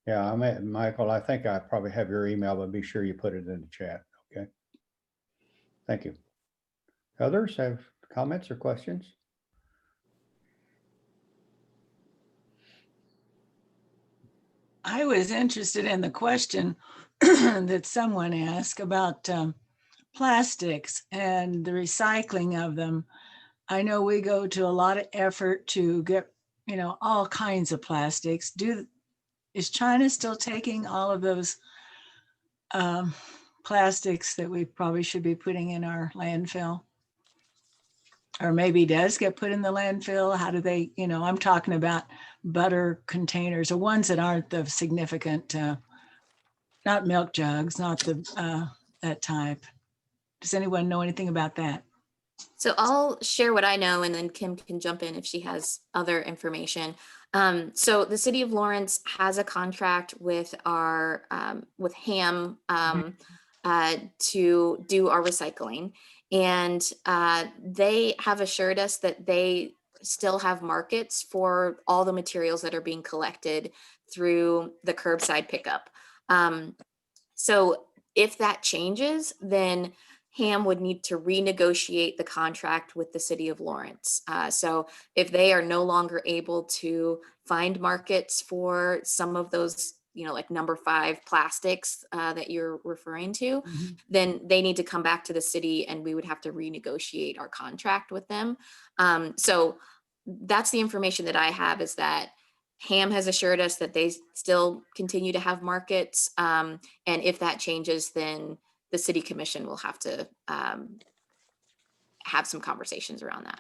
Yeah, Michael, I think I probably have your email, but be sure you put it in the chat. Okay. Thank you. Others have comments or questions? I was interested in the question that someone asked about plastics and the recycling of them. I know we go to a lot of effort to get, all kinds of plastics. Is China still taking all of those plastics that we probably should be putting in our landfill? Or maybe does get put in the landfill? How do they, I'm talking about butter containers, or ones that aren't the significant, not milk jugs, not the that type. Does anyone know anything about that? So I'll share what I know, and then Kim can jump in if she has other information. So the City of Lawrence has a contract with our with HAM to do our recycling, and they have assured us that they still have markets for all the materials that are being collected through the curbside pickup. So if that changes, then Ham would need to renegotiate the contract with the city of Lawrence. So if they are no longer able to find markets for some of those, like number 5 plastics that you're referring to, then they need to come back to the city and we would have to renegotiate our contract with them. So that's the information that I have, is that Ham has assured us that they still continue to have markets. And if that changes, then the city commission will have to have some conversations around that.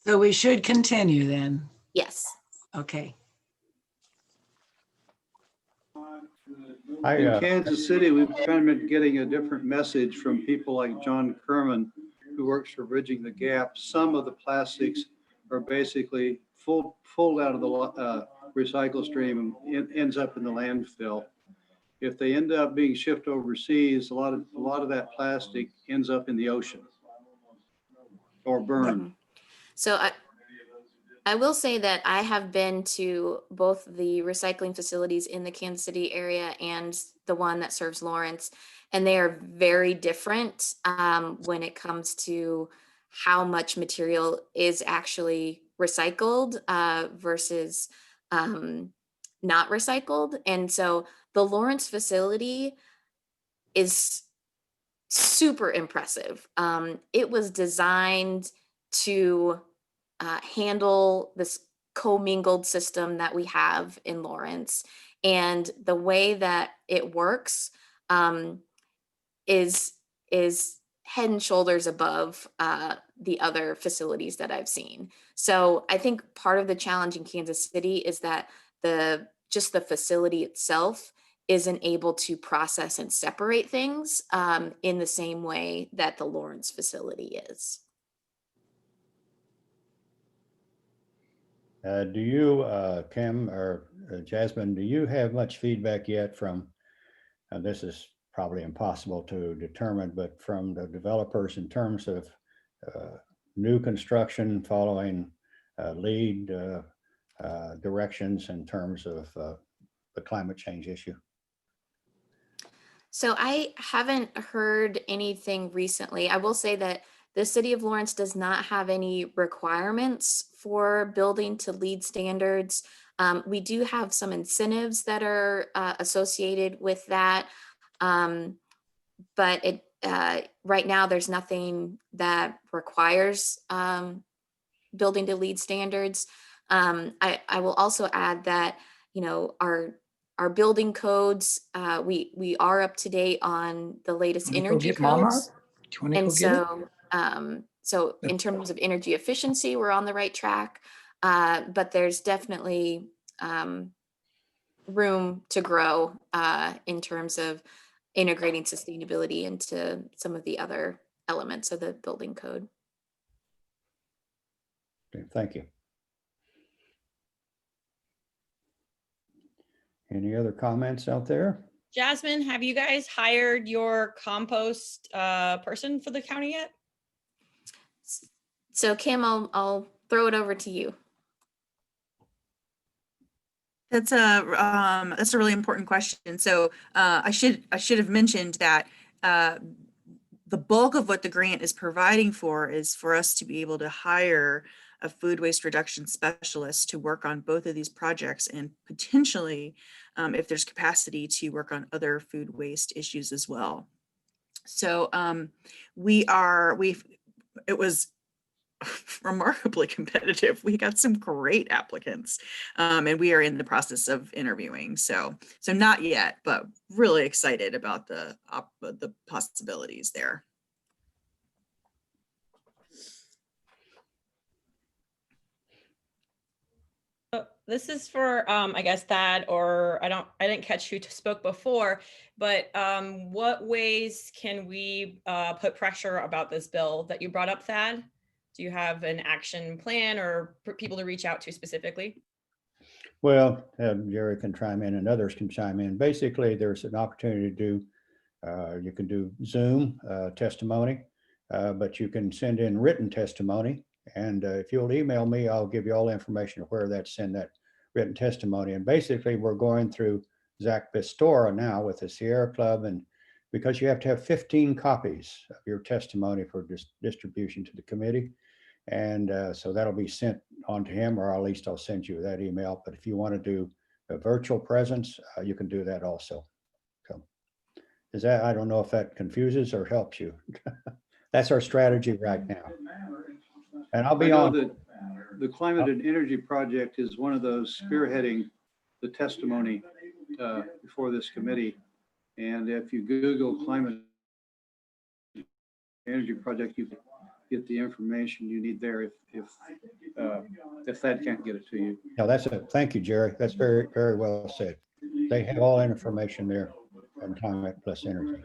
So we should continue then. Yes. Okay. In Kansas City, we've kind of been getting a different message from people like John Kerman, who works for Bridging the Gap. Some of the plastics are basically pulled out of the recycle stream and ends up in the landfill. If they end up being shipped overseas, a lot of that plastic ends up in the ocean or burned. So I will say that I have been to both the recycling facilities in the Kansas City area and the one that serves Lawrence, and they are very different when it comes to how much material is actually recycled versus not recycled. And so the Lawrence facility is super impressive. It was designed to handle this commingled system that we have in Lawrence. And the way that it works is head and shoulders above the other facilities that I've seen. So I think part of the challenge in Kansas City is that the facility itself isn't able to process and separate things in the same way that the Lawrence facility is. Do you, Kim or Jasmine, do you have much feedback yet from, this is probably impossible to determine, but from the developers in terms of new construction following lead directions in terms of the climate change issue? So I haven't heard anything recently. I will say that the city of Lawrence does not have any requirements for building to LEED standards. We do have some incentives that are associated with that. But right now there's nothing that requires building to LEED standards. I will also add that, our building codes, we are up to date on the latest energy codes. And so in terms of energy efficiency, we're on the right track, but there's definitely room to grow in terms of integrating sustainability into some of the other elements of the building code. Okay, thank you. Any other comments out there? Jasmine, have you guys hired your compost person for the county yet? So Kim, I'll throw it over to you. That's a really important question. So I should have mentioned that the bulk of what the grant is providing for is for us to be able to hire a food waste reduction specialist to work on both of these projects, and potentially, if there's capacity, to work on other food waste issues as well. So it was remarkably competitive. We got some great applicants, and we are in the process of interviewing. So not yet, but really excited about the possibilities there. This is for, I guess, Thad, or I didn't catch who spoke before, but what ways can we put pressure about this bill that you brought up, Thad? Do you have an action plan or people to reach out to specifically? Well, Jerry can chime in and others can chime in. Basically, there's an opportunity to do, you can do Zoom testimony, but you can send in written testimony. And if you'll email me, I'll give you all the information of where that's in that written testimony. And basically, we're going through Zach Bistora now with the Sierra Club and because you have to have 15 copies of your testimony for distribution to the committee. And so that'll be sent on to him, or at least I'll send you that email. But if you want to do a virtual presence, you can do that also. So is that, I don't know if that confuses or helps you. That's our strategy right now. And I'll I be know on. that the Climate and Energy Project is one of those spearheading the testimony before this committee. And if you Google Climate Energy Project, you can get the information you need there if that can't get it to you. No, that's it. Thank you, Jerry. That's very, very well said. They have all that information there on Climate Plus Energy.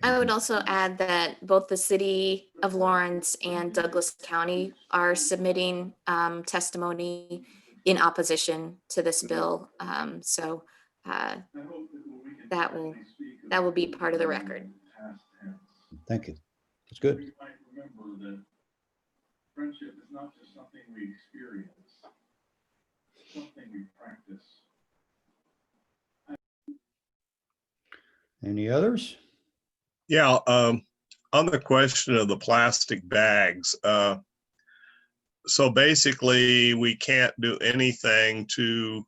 I would also add that both the city of Lawrence and Douglas County are submitting testimony in opposition to this bill. So that will be part of the record. Thank you. That's good. Friendship is not just something we experience, it's something we practice. Any others? Yeah, on the question of the plastic bags, so basically we can't do anything to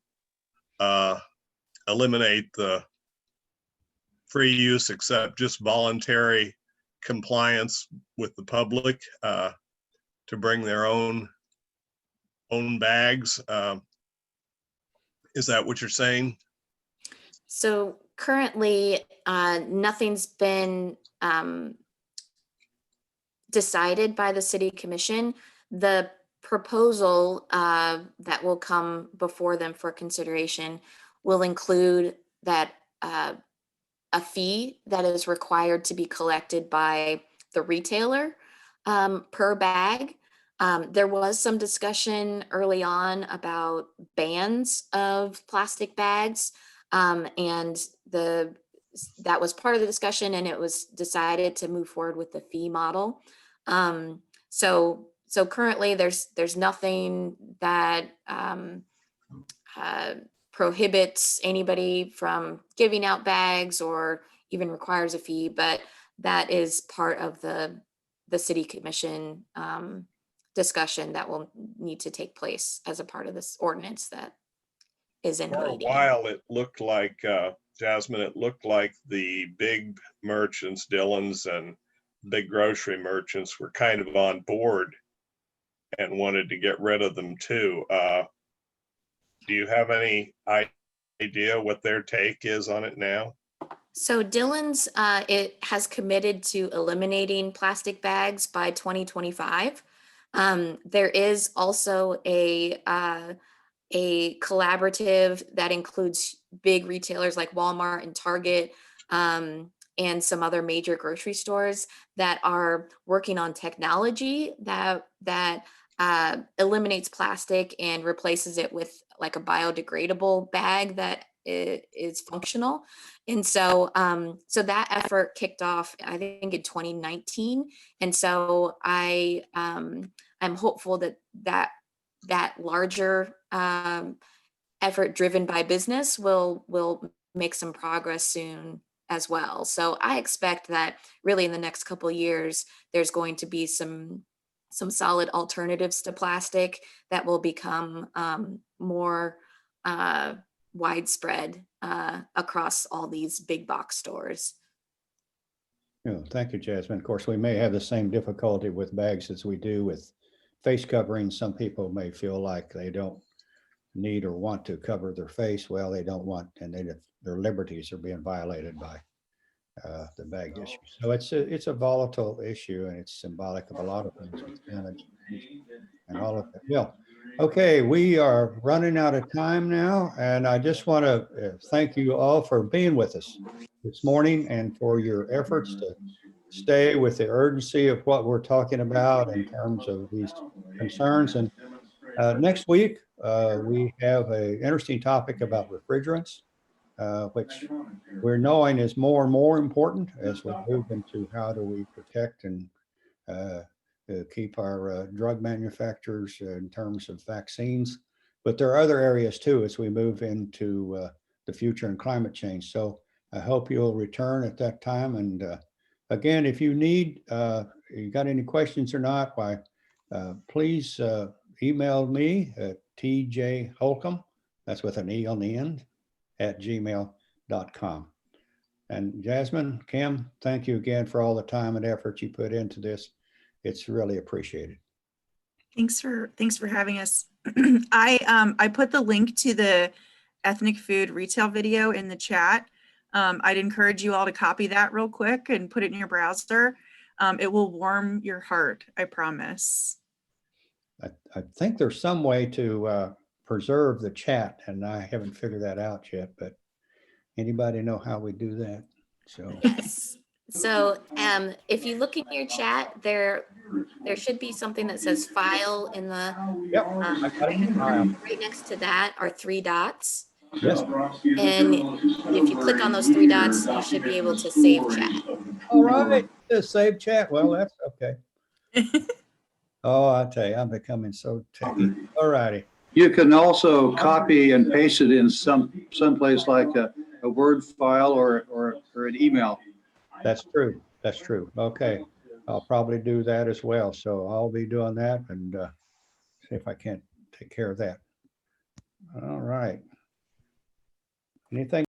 eliminate the free use except just voluntary compliance with the public to bring their own bags. Is that what you're saying? So currently, nothing's been decided by the city commission. The proposal that will come before them for consideration will include that a fee that is required to be collected by the retailer per bag. There was some discussion early on about bans of plastic bags, and that was part of the discussion, and it was decided to move forward with the fee model. So currently there's nothing that prohibits anybody from giving out bags or even requires a fee, but that is part of the city commission discussion that will need to take place as a part of this ordinance that is in For a waiting. while, it looked like, Jasmine, it looked like the big merchants, Dillon's and big grocery merchants were kind of on board and wanted to get rid of them too. Do you have any idea what their take is on it now? So Dillon's, it has committed to eliminating plastic bags by 2025. There is also a collaborative that includes big retailers like Walmart and Target, and some other major grocery stores that are working on technology that eliminates plastic and replaces it with like a biodegradable bag that is functional. And so that effort kicked off, I think, in 2019. And so I'm hopeful that larger effort driven by business will make some progress soon as well. So I expect that really in the next couple of years, there's going to be some solid alternatives to plastic that will become more widespread across all these big box stores. Yeah, thank you, Jasmine. Of course, we may have the same difficulty with bags as we do with face coverings. Some people may feel like they don't need or want to cover their face. Well, they don't want, and their liberties are being violated by the bag issue. So it's a volatile issue, and it's symbolic of a lot of things and all of it. Yeah. Okay, we are running out of time now, and I just want to thank you all for being with us this morning and for your efforts to stay with the urgency of what we're talking about in terms of these concerns. And next week, we have an interesting topic about refrigerants, which we're knowing is more and more important as we move into how do we protect and keep our drug manufacturers in terms of vaccines. But there are other areas too as we move into the future and climate change. So I hope you'll return at that time. And again, if you need, you got any questions or not, why, please email me at tjholcomb, that's with an E on the end, @gmail.com. And Jasmine, Kim, thank you again for all the time and effort you put into this. It's really appreciated. Thanks for having us. I put the link to the ethnic food retail video in the chat. I'd encourage you all to copy that real quick and put it in your browser. It will warm your heart, I promise. I think there's some way to preserve the chat, and I haven't figured that out yet, but anybody know how we do that? So, So if you look in your chat, there should be something that says file in the, yep, I got it. right next to that are 3 dots. Yes. And if you click on those 3 dots, you should be able to save chat. All right, just save chat. Well, that's okay. Oh, I tell you, I'm becoming so techy. All righty. You can also copy and paste it in someplace like a Word file or an email. That's true. That's true. Okay. I'll probably do that as well. So I'll be doing that and see if I can't take care of that. All right. Anything